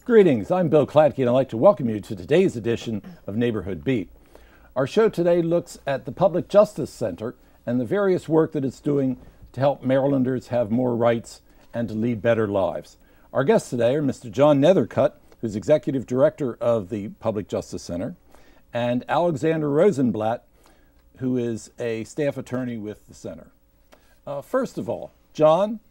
Greetings, I'm Bill Klatke and I'd like to welcome you to today's edition of Neighborhood Beat. Our show today looks at the Public Justice Center and the various work that it's doing to help Marylanders have more rights and to lead better lives. Our guests today are Mr. John Nethercut, who's Executive Director of the Public Justice Center, and Alexandra Rosenblatt, who is a staff attorney with the center. First of all, John,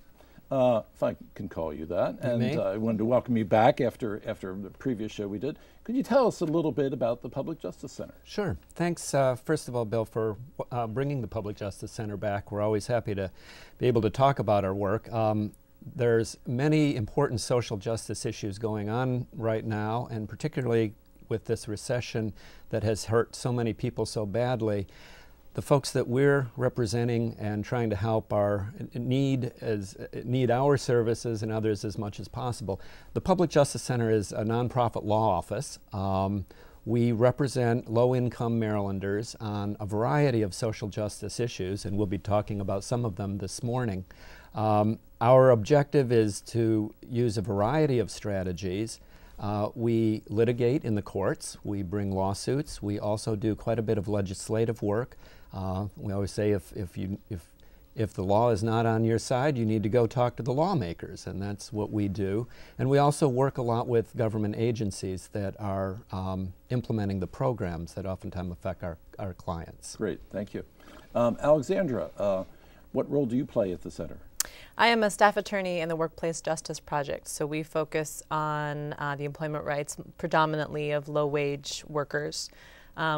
if I can call you that, and I wanted to welcome you back after the previous show we did. Could you tell us a little bit about the Public Justice Center? Sure. Thanks, first of all, Bill, for bringing the Public Justice Center back. We're always happy to be able to talk about our work. There's many important social justice issues going on right now, and particularly with this recession that has hurt so many people so badly. The folks that we're representing and trying to help need our services and others as much as possible. The Public Justice Center is a nonprofit law office. We represent low-income Marylanders on a variety of social justice issues, and we'll be talking about some of them this morning. Our objective is to use a variety of strategies. We litigate in the courts. We bring lawsuits. We also do quite a bit of legislative work. We always say if the law is not on your side, you need to go talk to the lawmakers, and that's what we do. And we also work a lot with government agencies that are implementing the programs that oftentimes affect our clients. Great, thank you. Alexandra, what role do you play at the center? I am a staff attorney in the Workplace Justice Project, so we focus on the employment rights predominantly of low-wage workers.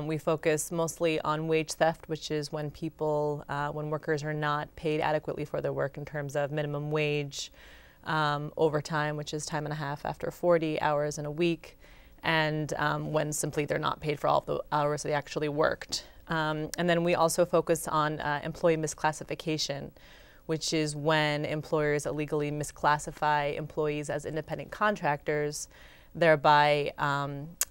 We focus mostly on wage theft, which is when when workers are not paid adequately for their work in terms of minimum wage, overtime, which is time and a half after 40 hours in a week, and when simply they're not paid for all of the hours they actually worked. And then we also focus on employee misclassification, which is when employers illegally misclassify employees as independent contractors, thereby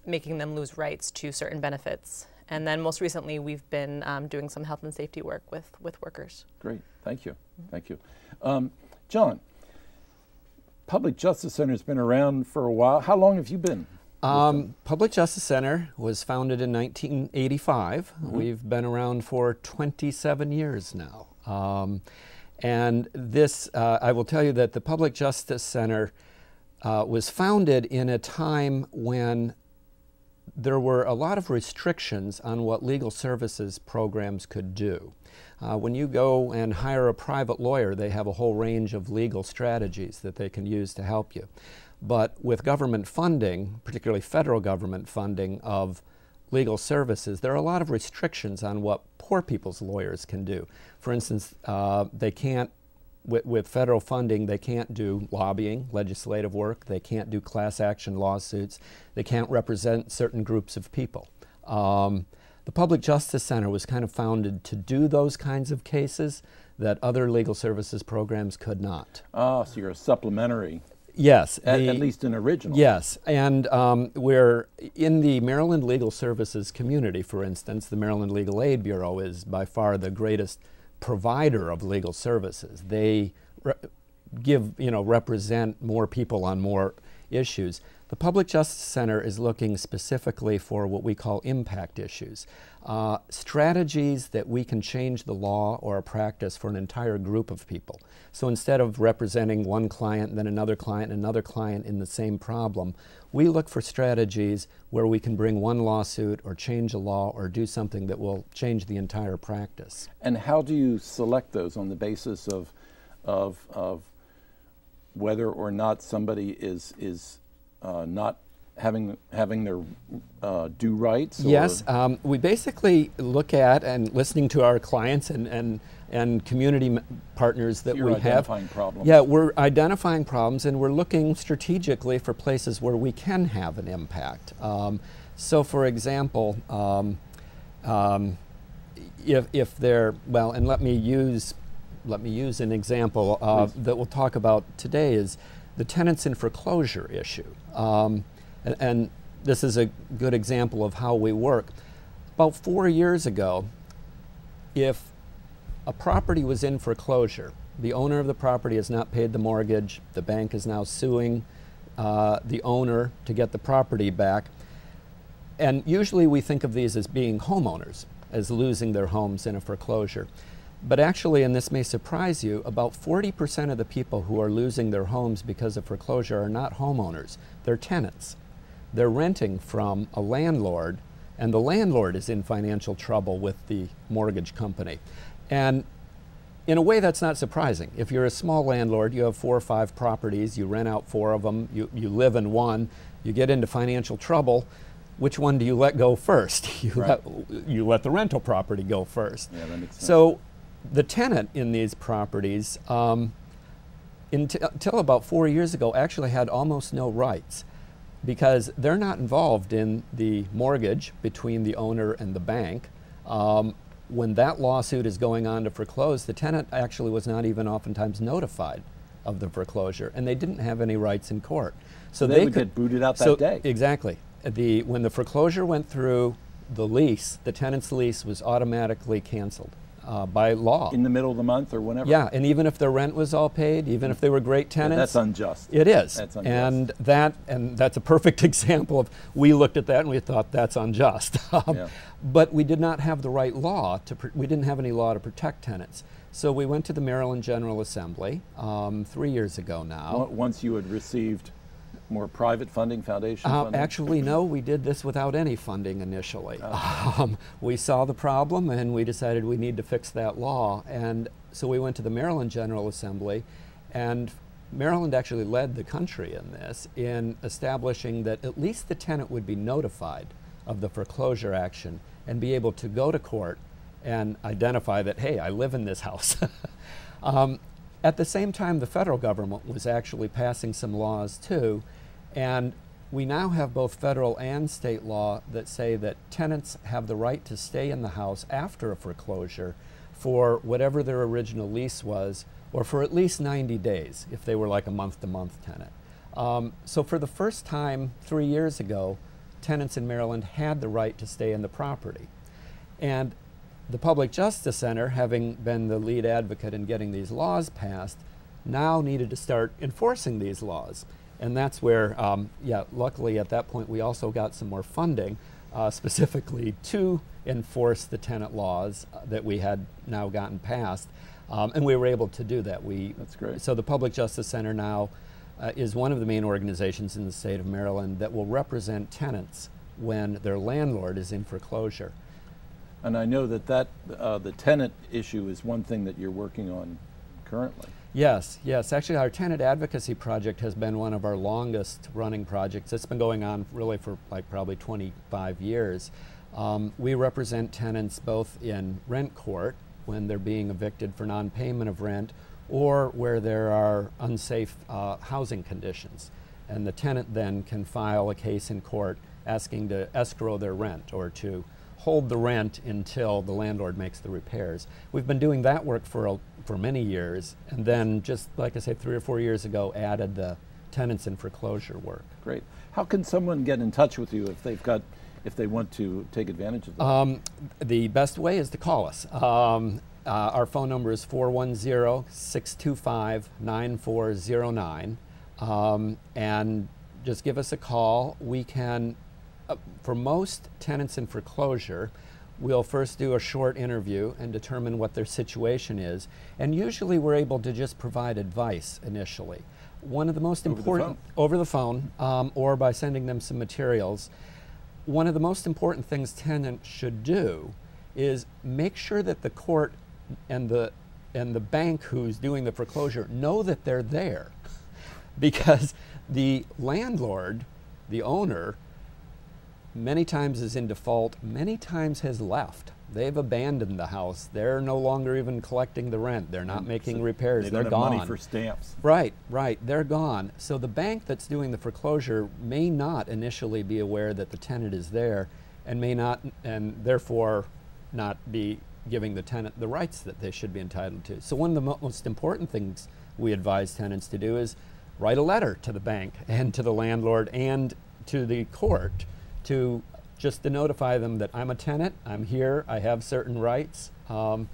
making them lose rights to certain benefits. And then most recently, we've been doing some health and safety work with workers. Great, thank you, thank you. John, Public Justice Center has been around for a while. How long have you been? Public Justice Center was founded in 1985. We've been around for 27 years now. And this, I will tell you that the Public Justice Center was founded in a time when there were a lot of restrictions on what legal services programs could do. When you go and hire a private lawyer, they have a whole range of legal strategies that they can use to help you. But with government funding, particularly federal government funding of legal services, there are a lot of restrictions on what poor people's lawyers can do. For instance, they can't, with federal funding, they can't do lobbying, legislative work, they can't do class action lawsuits, they can't represent certain groups of people. The Public Justice Center was kind of founded to do those kinds of cases that other legal services programs could not. Ah, so you're a supplementary. Yes. At least an original. Yes, and we're in the Maryland Legal Services community, for instance. The Maryland Legal Aid Bureau is by far the greatest provider of legal services. They represent more people on more issues. The Public Justice Center is looking specifically for what we call impact issues, strategies that we can change the law or a practice for an entire group of people. So instead of representing one client, then another client, and another client in the same problem, we look for strategies where we can bring one lawsuit or change a law or do something that will change the entire practice. And how do you select those on the basis of whether or not somebody is not having their due rights? Or? Yes, we basically look at and listening to our clients and community partners that we have. You're identifying problems. Yeah, we're identifying problems and we're looking strategically for places where we can have an impact. So for example, if they're, well, and let me use an example that we'll talk about today is the tenants in foreclosure issue. And this is a good example of how we work. About 4 years ago, if a property was in foreclosure, the owner of the property has not paid the mortgage, the bank is now suing the owner to get the property back. And usually we think of these as being homeowners, as losing their homes in a foreclosure. But actually, and this may surprise you, about 40% of the people who are losing their homes because of foreclosure are not homeowners, they're tenants. They're renting from a landlord, and the landlord is in financial trouble with the mortgage company. And in a way, that's not surprising. If you're a small landlord, you have 4 or 5 properties, you rent out 4 of them, you live in one, you get into financial trouble, which one do you let go first? You let the rental property go first. Yeah, that makes sense. So the tenant in these properties, until about 4 years ago, actually had almost no rights, because they're not involved in the mortgage between the owner and the bank. When that lawsuit is going on to foreclose, the tenant actually was not even oftentimes notified of the foreclosure, and they didn't have any rights in court. So they would get booted out that day. Exactly. When the foreclosure went through, the tenant's lease was automatically canceled by law. In the middle of the month or whenever? Yeah, and even if their rent was all paid, even if they were great tenants. That's unjust. It is. That's unjust. And that's a perfect example of, we looked at that and we thought that's unjust. But we did not have the right law, we didn't have any law to protect tenants. So we went to the Maryland General Assembly 3 years ago now. Once you had received more private funding, foundation funding? Actually, no, we did this without any funding initially. We saw the problem and we decided we need to fix that law. And so we went to the Maryland General Assembly, and Maryland actually led the country in this, in establishing that at least the tenant would be notified of the foreclosure action and be able to go to court and identify that, hey, I live in this house. At the same time, the federal government was actually passing some laws too, and we now have both federal and state law that say that tenants have the right to stay in the house after a foreclosure for whatever their original lease was, or for at least 90 days if they were like a month-to-month tenant. So for the first time 3 years ago, tenants in Maryland had the right to stay in the property. And the Public Justice Center, having been the lead advocate in getting these laws passed, now needed to start enforcing these laws. And that's where, luckily at that point we also got some more funding, specifically to enforce the tenant laws that we had now gotten passed. And we were able to do that. That's great. So the Public Justice Center now is one of the main organizations in the state of Maryland that will represent tenants when their landlord is in foreclosure. And I know that the tenant issue is one thing that you're working on currently. Yes. Actually, our tenant advocacy project has been one of our longest running projects. It's been going on really for like probably 25 years. We represent tenants both in rent court when they're being evicted for non-payment of rent, or where there are unsafe housing conditions. And the tenant then can file a case in court asking to escrow their rent or to hold the rent until the landlord makes the repairs. We've been doing that work for many years, and then just like I say 3 or 4 years ago added the tenants in foreclosure work. Great. How can someone get in touch with you if they want to take advantage of that? The best way is to call us. Our phone number is 410-625-9409, and just give us a call. We can, for most tenants in foreclosure, we'll first do a short interview and determine what their important is, and usually we're able to just provide advice initially. One of the most important, over the phone, or by sending them some materials. One of the most important things tenants should do is make sure that the court and the bank who's doing the foreclosure know that they're there, because the landlord, the owner, many times is in default, many times has left. They've abandoned the house. They're no longer even collecting the rent. They're not making repairs. They're gone. They don't have money for stamps. Right. They're gone. So the bank that's doing the foreclosure may not initially be aware that the tenant is there, and may not, and therefore not be giving the tenant the rights that they should be entitled to. So one of the most important things we advise tenants to do is write a letter to the bank and to the landlord and to the court to notify them that I'm a tenant, I'm here, I have certain rights, I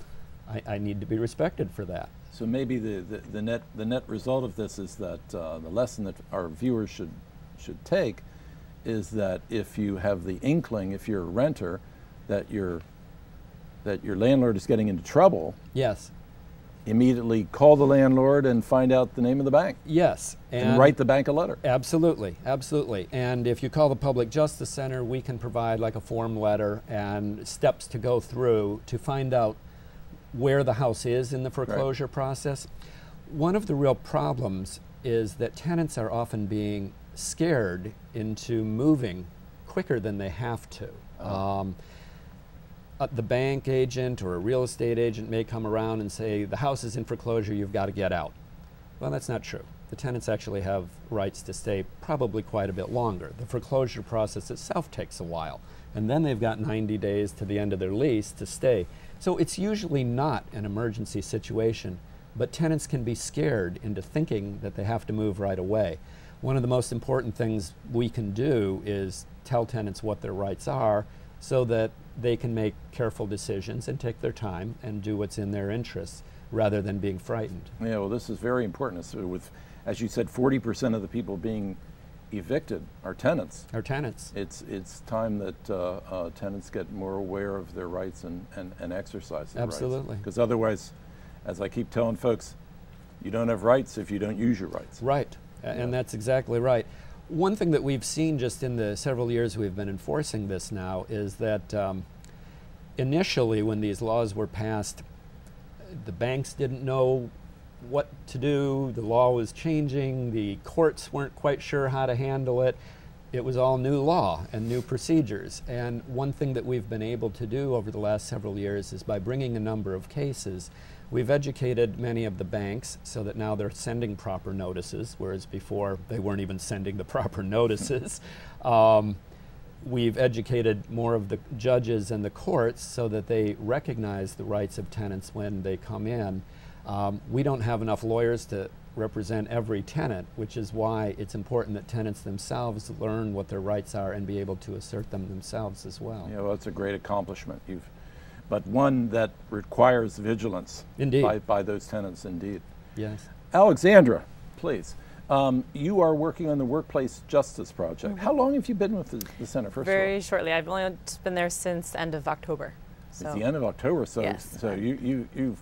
need to be respected for that. So maybe the net result of this is that the lesson that our viewers should take is that if you have the inkling, if you're a renter, that your landlord is getting into trouble, Yes. immediately call the landlord and find out the name of the bank. Yes. And write the bank a letter. Absolutely, absolutely. And if you call the Public Justice Center, we can provide like a form letter and steps to go through to find out where the house is in the foreclosure process. One of the real problems is that tenants are often being scared into moving quicker than they have to. The bank agent or a real estate agent may come around and say, the house is in foreclosure, you've got to get out. Well, that's not true. The tenants actually have rights to stay probably quite a bit longer. The foreclosure process itself takes a while, and then they've got 90 days to the end of their lease to stay. So it's usually not an emergency situation, but tenants can be scared into thinking that they have to move right away. One of the most important things we can do is tell tenants what their rights are so that they can make careful decisions and take their time and do what's in their interests rather than being frightened. Yeah, well, this is very important. With, as you said, 40% of the people being evicted are tenants. Our tenants. It's time that tenants get more aware of their rights and exercise their rights. Absolutely. Because otherwise, as I keep telling folks, you don't have rights if you don't use your rights. Right, and that's exactly right. One thing that we've seen just in the several years we've been enforcing this now is that initially when these laws were passed, the banks didn't know what to do, the law was changing, the courts weren't quite sure how to handle it. It was all new law and new procedures. And one thing that we've been able to do over the last several years is by bringing a number of cases, we've educated many of the banks so that now they're sending proper notices, whereas before they weren't even sending the proper notices. We've educated more of the judges and the courts so that they recognize the rights of tenants when they come in. We don't have enough lawyers to represent every tenant, which is why it's important that tenants themselves learn what their rights are and be able to assert them themselves as well. Yeah, well, that's a great accomplishment. But one that requires vigilance. Indeed. By those tenants, indeed. Yes. Alexandra, please. You are working on the Workplace Justice Project. How long have you been with the center? Very shortly. I've only been there since the end of October. So. It's the end of October, so yes. So you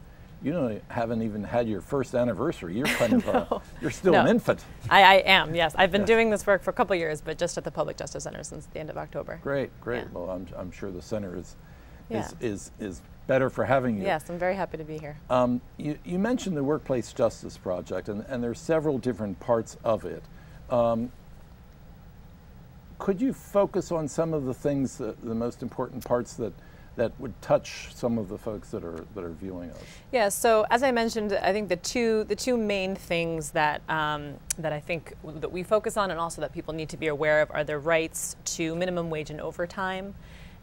haven't even had your first anniversary. You're kind of you're still an infant. I am, yes. I've been doing this work for a couple of years, but just at the Public Justice Center since the end of October. Great. Yeah. Well, I'm sure the center is better for having you. Yes, I'm very happy to be here. You mentioned the Workplace Justice Project, and there's several different parts of it. Could you focus on some of the things, the most important parts that would touch some of the folks that are viewing us? Yeah. So as I mentioned, I think the two main things that that I think that we focus on, and also that people need to be aware of, are their rights to minimum wage and overtime,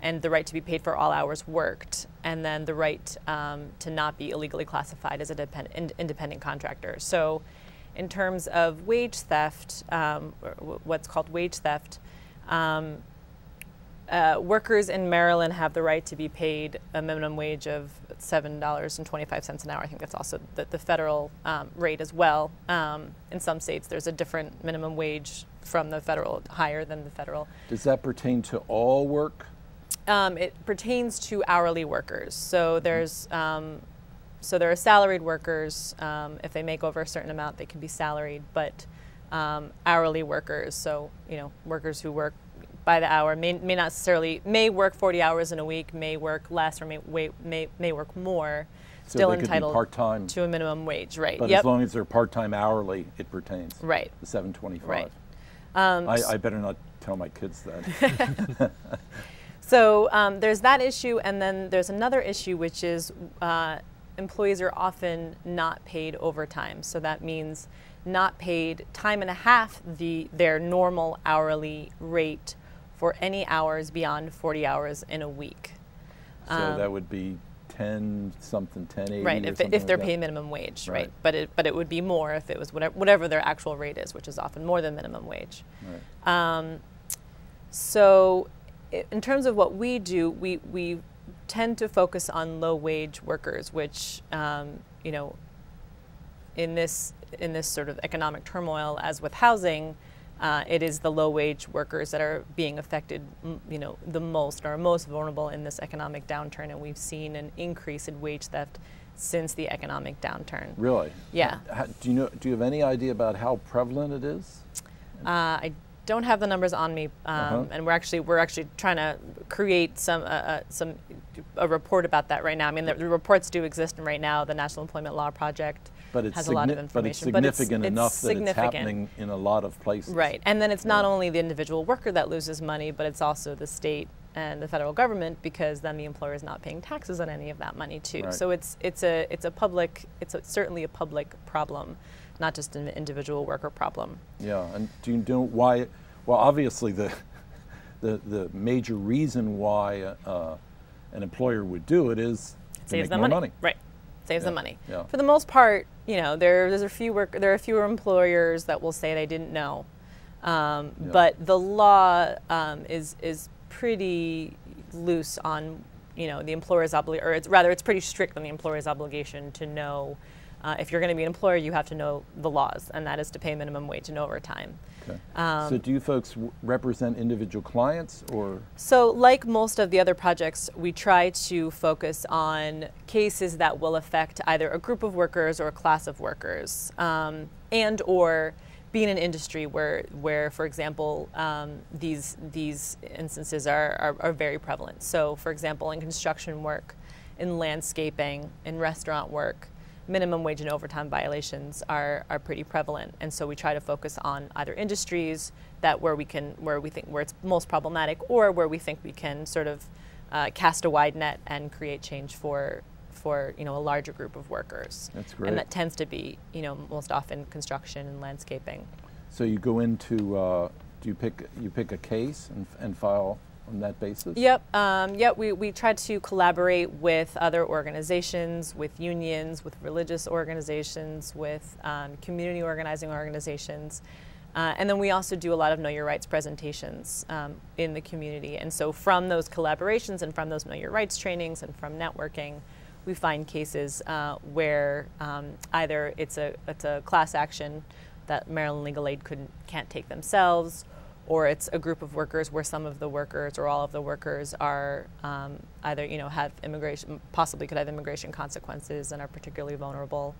and the right to be paid for all hours worked, and then the right to not be illegally classified as an independent contractor. So in terms of wage theft, what's called wage theft, workers in Maryland have the right to be paid a minimum wage of $7.25 an hour. I think that's also the federal rate as well. In some states, there's a different minimum wage from the federal, higher than the federal. Does that pertain to all work? It pertains to hourly workers. So there's so there are salaried workers. If they make over a certain amount, they can be salaried. But hourly workers, so workers who work by the hour may not necessarily work 40 hours in a week, may work less, or may work more. So still they could entitled be part-time to a minimum wage, right? But as long as they're part-time hourly, it pertains. Right. The $7.25. Right. I better not tell my kids that. So there's that issue, and then there's another issue, which is employees are often not paid overtime. So that means not paid time and a half their normal hourly rate for any hours beyond 40 hours in a week. So that would be 1080. Right, if they're paid minimum wage, right? But it would be more if it was whatever their actual rate is, which is often more than minimum wage. Right. So in terms of what we do, we tend to focus on low wage workers, which in this sort of economic turmoil, as with housing, it is the low-wage workers that are being affected, the most, are most vulnerable in this economic downturn, and we've seen an increase in wage theft since the economic downturn. Really? Yeah. Do you have any idea about how prevalent it is? I don't have the numbers on me, and we're actually trying to create a report about that right now. I mean, the reports do exist right now. The National Employment Law Project has a lot of information, but it's significant enough that it's happening in a lot of places. Right, and then it's not only the individual worker that loses money, but it's also the state and the federal government, because then the employer is not paying taxes on any of that money too. Right. So it's certainly a public problem, not just an individual worker problem. Yeah, and do you know why? Well, obviously the major reason why an employer would do it is to make more money. Right, saves them money. Yeah. For the most part, there are fewer employers that will say they didn't know, but the law is pretty loose on the employer's obligation, or it's pretty strict on the employer's obligation to know. If you're going to be an employer, you have to know the laws, and that is to pay minimum wage and overtime. Okay. So do you folks represent individual clients, or? So like most of the other projects, we try to focus on cases that will affect either a group of workers or a class of workers, and or be in an industry where for example, these instances are very prevalent. So for example, in construction work, in landscaping, in restaurant work, minimum wage and overtime violations are pretty prevalent, and so we try to focus on either industries where it's most problematic, or where we think we can sort of cast a wide net and create change for a larger group of workers. That's great. And that tends to be most often construction and landscaping. So you go into you pick a case and file on that basis? Yep. We try to collaborate with other organizations, with unions, with religious organizations, with community organizing organizations. And then we also do a lot of Know Your Rights presentations in the community. And so from those collaborations and from those Know Your Rights trainings and from networking, we find cases where either it's a class action that Maryland Legal Aid can't take themselves, or it's a group of workers where some of the workers or all of the workers are either possibly could have immigration consequences and are particularly vulnerable.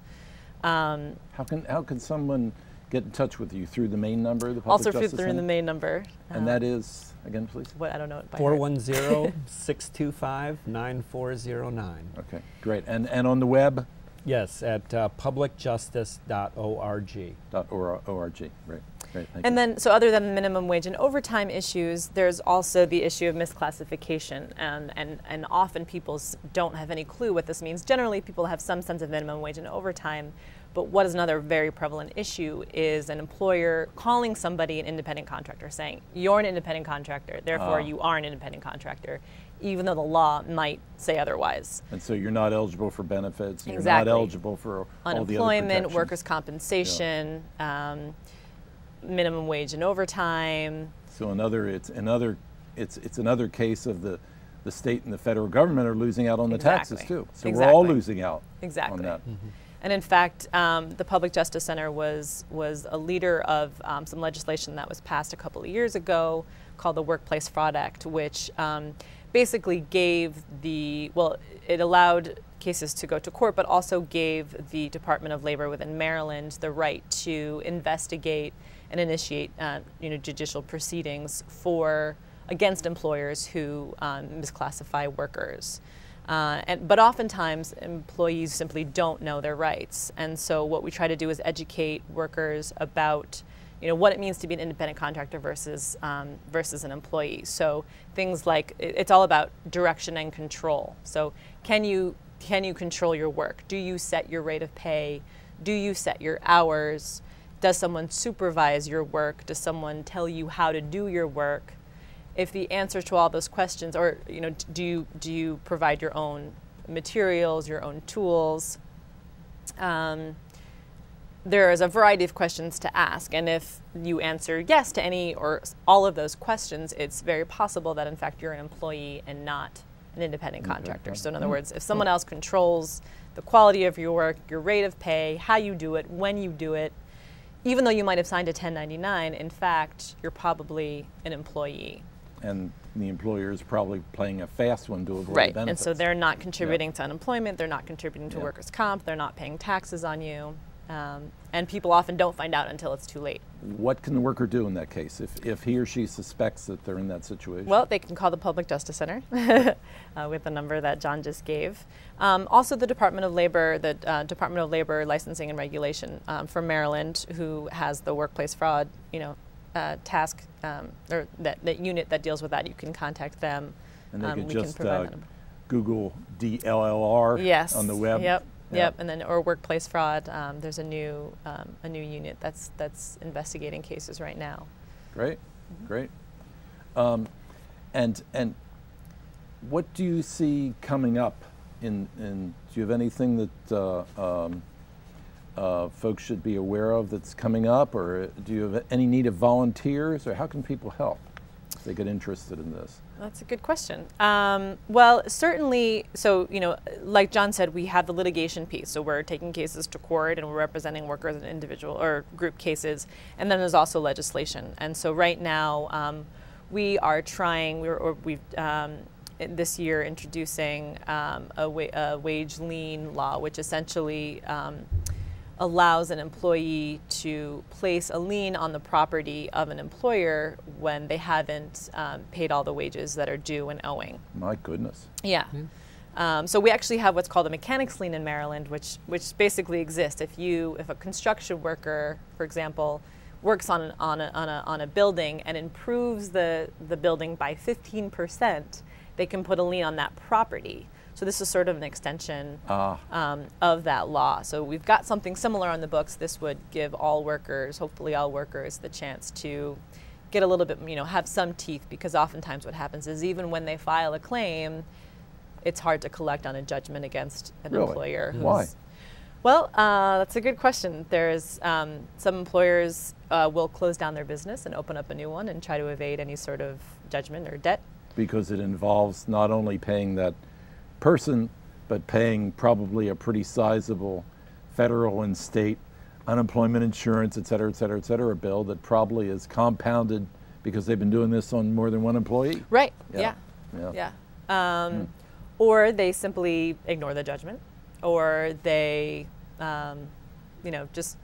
How can someone get in touch with you? Through the main number, the Public also Justice through Center? the main number. And that is, again, please? What, I don't know it by 410-625-9409. Okay, great. And on the web? Yes, at publicjustice.org. .org, right. Great, thank you. And then, so other than the minimum wage and overtime issues, there's also the issue of misclassification, and often people don't have any clue what this means. Generally, people have some sense of minimum wage and overtime, but what is another very prevalent issue is an employer calling somebody an independent contractor, saying, you're an independent contractor, therefore you are an independent contractor, even though the law might say otherwise. And so you're not eligible for benefits, exactly. You're not eligible for unemployment, workers' compensation, minimum wage and overtime. So it's another case of the state and the federal government are losing out on the taxes too. So we're all losing out on that. Mm-hmm. And in fact, the Public Justice Center was a leader of some legislation that was passed a couple of years ago called the Workplace Fraud Act, which basically it allowed cases to go to court, but also gave the Department of Labor within Maryland the right to investigate and initiate judicial proceedings against employers who misclassify workers. But oftentimes employees simply don't know their rights, and so what we try to do is educate workers about what it means to be an independent contractor versus an employee. So things like it's all about direction and control. So can you control your work? Do you set your rate of pay? Do you set your hours? Does someone supervise your work? Does someone tell you how to do your work? If the answer to all those questions, or do you provide your own materials, your own tools? There is a variety of questions to ask, and if you answer yes to any or all of those questions, it's very possible that in fact you're an employee and not an independent contractor. So in other words, if someone else controls the quality of your work, your rate of pay, how you do it, when you do it, even though you might have signed a 1099, in fact, you're probably an employee. And the employer is probably playing a fast one to avoid Right, benefits. and so they're not contributing to unemployment, they're not contributing to Yeah. workers' comp, they're not paying taxes on you, and people often don't find out until it's too late. What can the worker do in that case if he or she suspects that they're in that situation? Well, they can call the Public Justice Center with the number that John just gave. Also, the Department of Labor, Licensing and Regulation for Maryland, who has the workplace fraud, task or that unit that deals with that. You can contact them. And they could we just can provide them. Google DLLR Yes. on the web. Yep. Yeah. Yep. And then or workplace fraud. There's a new unit that's investigating cases right now. Great, great. And what do you see coming up? Do you have anything that folks should be aware of that's coming up, or do you have any need of volunteers, or how can people help if they get interested in this? That's a good question. Well, certainly, so, like John said, we have the litigation piece. So we're taking cases to court and we're representing workers in individual or group cases. And then there's also legislation. And so right now, we are trying, we've this year introducing a wage lien law, which essentially allows an employee to place a lien on the property of an employer when they haven't paid all the wages that are due and owing. My goodness. Yeah. So we actually have what's called a mechanics lien in Maryland, which basically exists. If a construction worker, for example, works on a building and improves the building by 15%, they can put a lien on that property. So this is sort of an extension of that law. So we've got something similar on the books. This would give all workers, hopefully all workers, the chance to get a little bit, have some teeth, because oftentimes what happens is even when they file a claim, it's hard to collect on a judgment against an employer. Why? Well, that's a good question. There's some employers will close down their business and open up a new one and try to evade any sort of judgment or debt. Because it involves not only paying that person, but paying probably a pretty sizable federal and state unemployment insurance, et cetera, bill that probably is compounded because they've been doing this on more than one employee. Right, yeah. Or they simply ignore the judgment, or they, just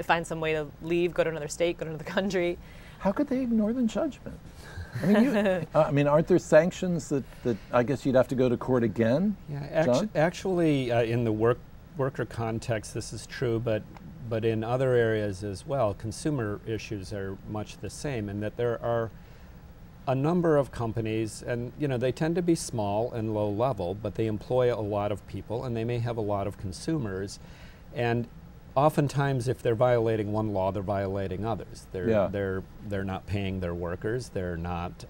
find some way to leave, go to another state, go to another country. How could they ignore the judgment? I mean, aren't there sanctions that I guess you'd have to go to court again? Yeah, actually, in the worker context, this is true, but in other areas as well, consumer issues are much the same, in that there are a number of companies, and they tend to be small and low level, but they employ a lot of people, and they may have a lot of consumers, and oftentimes, if they're violating one law, they're violating others. They're not paying their workers. They're not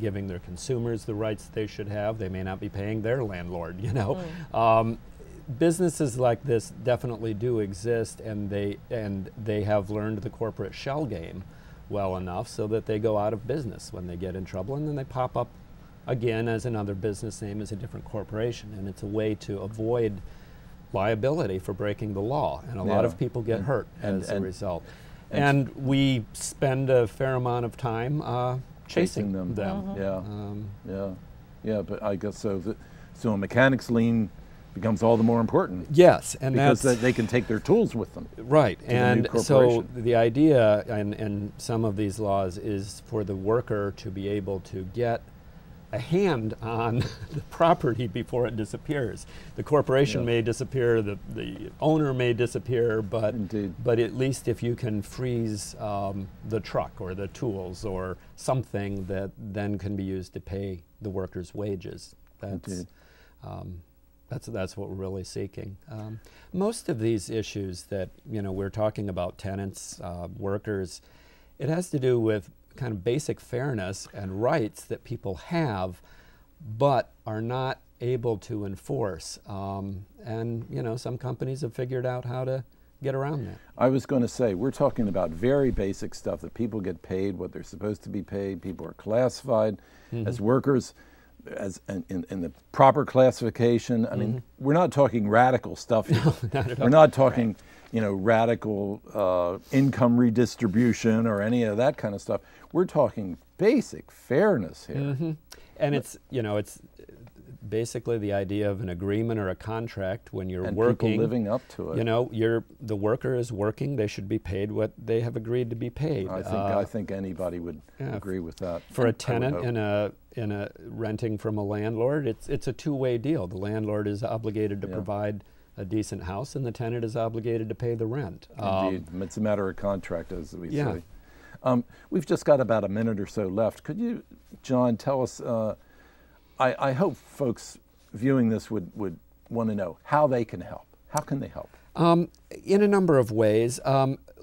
giving their consumers the rights they should have. They may not be paying their landlord. Businesses like this definitely do exist, and they have learned the corporate shell game well enough so that they go out of business when they get in trouble, and then they pop up again as another business name, as a different corporation, and it's a way to avoid liability for breaking the law, and a lot of people get hurt as a result. And we spend a fair amount of time chasing them. Yeah, but I guess so a mechanics lien becomes all the more important. Yes, and because they can take their tools with them. Right, and so the idea in some of these laws is for the worker to be able to get a hand on the property before it disappears. The corporation may disappear, the owner may disappear, but at least if you can freeze the truck or the tools or something that then can be used to pay the workers' wages, that's what we're really seeking. Most of these issues that we're talking about, tenants, workers, it has to do with kind of basic fairness and rights that people have, but are not able to enforce. And some companies have figured out how to get around that. I was going to say, we're talking about very basic stuff that people get paid what they're supposed to be paid. People are classified as workers as in the proper classification. I mean, we're not talking radical stuff here. No, not at all. We're not talking, you know, radical income redistribution or any of that kind of stuff. We're talking basic fairness here. And it's, you know, it's basically the idea of an agreement or a contract when you're And working. people living up to it. You know, the worker is working, they should be paid what they have agreed to be paid. I think anybody would agree with that. For a tenant in a renting from a landlord, it's a two-way deal. The landlord is obligated to provide a decent house, and the tenant is obligated to pay the rent. Indeed, it's a matter of contract, as we say. We've just got about a minute or so left. Could you, John, tell us, I hope folks viewing this would want to know how they can help. How can they help? In a number of ways.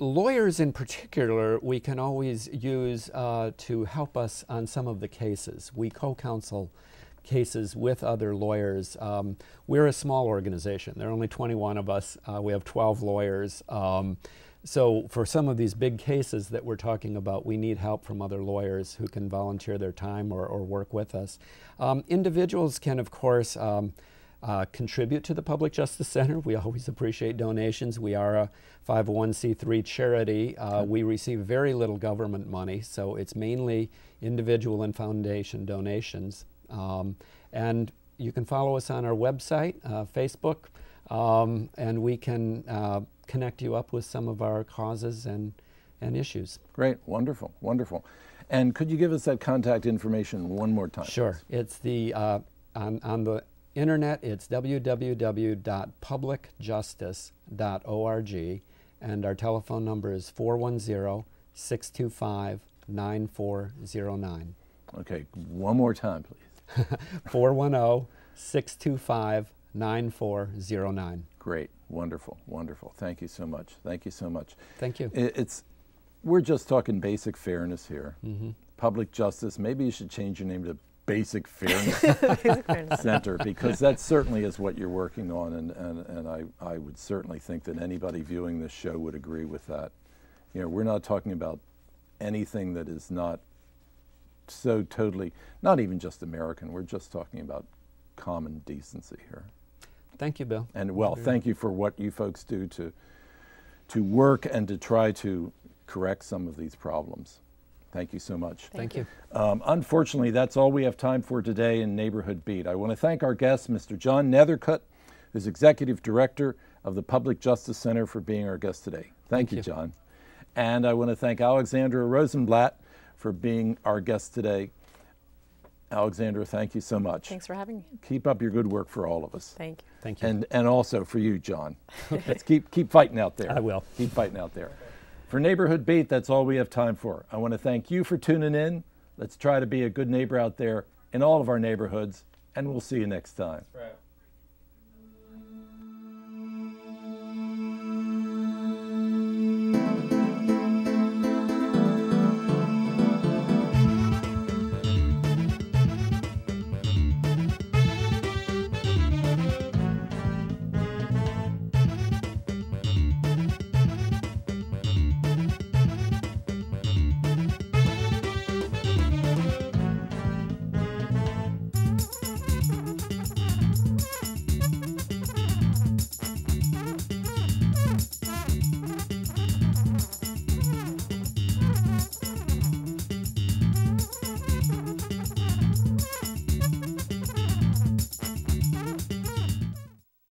Lawyers in particular, we can always use to help us on some of the cases. We co-counsel cases with other lawyers. We're a small organization. There are only 21 of us. We have 12 lawyers. So for some of these big cases that we're talking about, we need help from other lawyers who can volunteer their time or work with us. Individuals can, of course, contribute to the Public Justice Center. We always appreciate donations. We are a 501c3 charity. We receive very little government money, so it's mainly individual and foundation donations. And you can follow us on our website, Facebook, and we can connect you up with some of our causes and issues. Great, wonderful, wonderful. And could you give us that contact information one more time? Sure. Please? It's the on the internet. It's www.publicjustice.org, and our telephone number is 410-625-9409. Okay, one more time, please. 410-625-9409. Great, wonderful, wonderful. Thank you so much. Thank you so much. Thank you. We're just talking basic fairness here. Public justice. Maybe you should change your name to Basic Fairness Center, because that certainly is what you're working on, and I would certainly think that anybody viewing this show would agree with that. You know, we're not talking about anything that is not so totally, not even just American. We're just talking about common decency here. Thank you, Bill. And well, thank you for what you folks do to work and to try to correct some of these problems. Thank you so much. Thank you. Unfortunately, that's all we have time for today in Neighborhood Beat. I want to thank our guest, Mr. John Nethercut, who's Executive Director of the Public Justice Center, for being our guest today. Thank you, John. And I want to thank Alexandra Rosenblatt for being our guest today. Alexandra, thank you so much. Thanks for having me. Keep up your good work for all of us. Thank you. Thank you. And also for you, John. Let's keep fighting out there. I will. Keep fighting out there. For Neighborhood Beat, that's all we have time for. I want to thank you for tuning in. Let's try to be a good neighbor out there in all of our neighborhoods, and we'll see you next time. Right.